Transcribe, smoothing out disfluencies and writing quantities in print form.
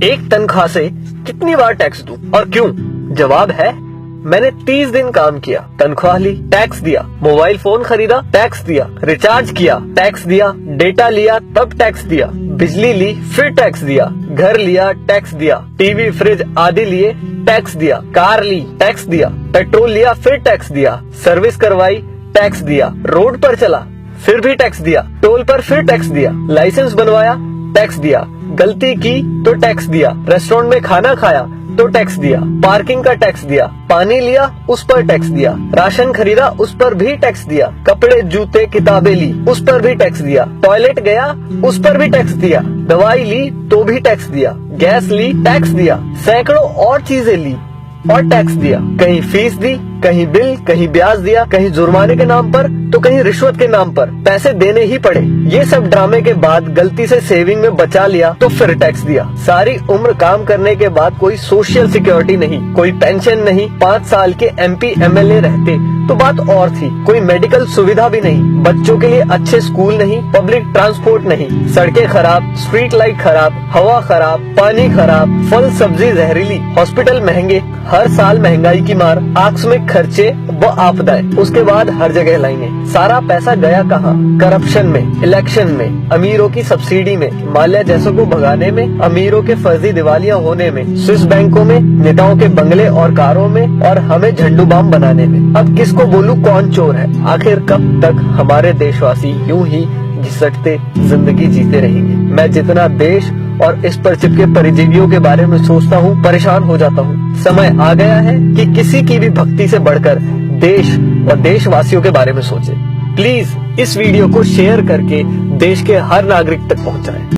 एक तनख्वाह से कितनी बार टैक्स दूं और क्यों? जवाब है, मैंने 30 दिन काम किया, तनख्वाह ली, टैक्स दिया, मोबाइल फोन खरीदा, टैक्स दिया, रिचार्ज किया, टैक्स दिया, डेटा लिया, तब टैक्स दिया, बिजली ली, फिर टैक्स दिया, घर लिया, टैक्स दिया, टीवी फ्रिज आदि लिए, टैक्स दिया, कार ली, टैक्स दिया, पेट्रोल लिया, फिर टैक्स दिया, सर्विस करवाई, टैक्स दिया, रोड पर चला, फिर भी टैक्स दिया, टोल पर फिर टैक्स दिया, लाइसेंस बनवाया, टैक्स दिया, गलती की तो टैक्स दिया, रेस्टोरेंट में खाना खाया तो टैक्स दिया, पार्किंग का टैक्स दिया, पानी लिया उस पर टैक्स दिया, राशन खरीदा उस पर भी टैक्स दिया, कपड़े जूते किताबें ली उस पर भी टैक्स दिया, टॉयलेट गया उस पर भी टैक्स दिया, दवाई ली तो भी टैक्स दिया, गैस ली टैक्स दिया, सैकड़ों और चीजें ली और टैक्स दिया, कहीं फीस दी, कहीं बिल, कहीं ब्याज दिया, कहीं जुर्माने के नाम पर तो कहीं रिश्वत के नाम पर पैसे देने ही पड़े। ये सब ड्रामे के बाद गलती से सेविंग में बचा लिया तो फिर टैक्स दिया। सारी उम्र काम करने के बाद कोई सोशल सिक्योरिटी नहीं, कोई पेंशन नहीं, 5 साल के MP MLA रहते तो बात और थी, कोई मेडिकल सुविधा भी नहीं, बच्चों के लिए अच्छे स्कूल नहीं, पब्लिक ट्रांसपोर्ट नहीं, सड़कें खराब, स्ट्रीट लाइट खराब, हवा खराब, पानी खराब, फल सब्जी जहरीली, हॉस्पिटल महंगे, हर साल महंगाई की मार, आकस्मिक खर्चे व आपदाएं, उसके बाद हर जगह लाइनें। सारा पैसा गया कहाँ? करप्शन में, इलेक्शन में, अमीरों की सब्सिडी में, माल्या जैसों को भगाने में, अमीरों के फर्जी दिवालियां होने में, स्विस बैंकों में, नेताओं के बंगले और कारों में और हमें झंडू बाम बनाने में। अब किसको बोलूं कौन चोर है? आखिर कब तक हमारे देशवासी यूं ही घिसटते जिंदगी जीते रहेंगे? मैं जितना देश और इस पर चिपके परिजीवियों के बारे में सोचता हूँ, परेशान हो जाता हूँ। समय आ गया है कि किसी की भी भक्ति से बढ़कर देश और देशवासियों के बारे में सोचे। प्लीज इस वीडियो को शेयर करके देश के हर नागरिक तक पहुँचाएं।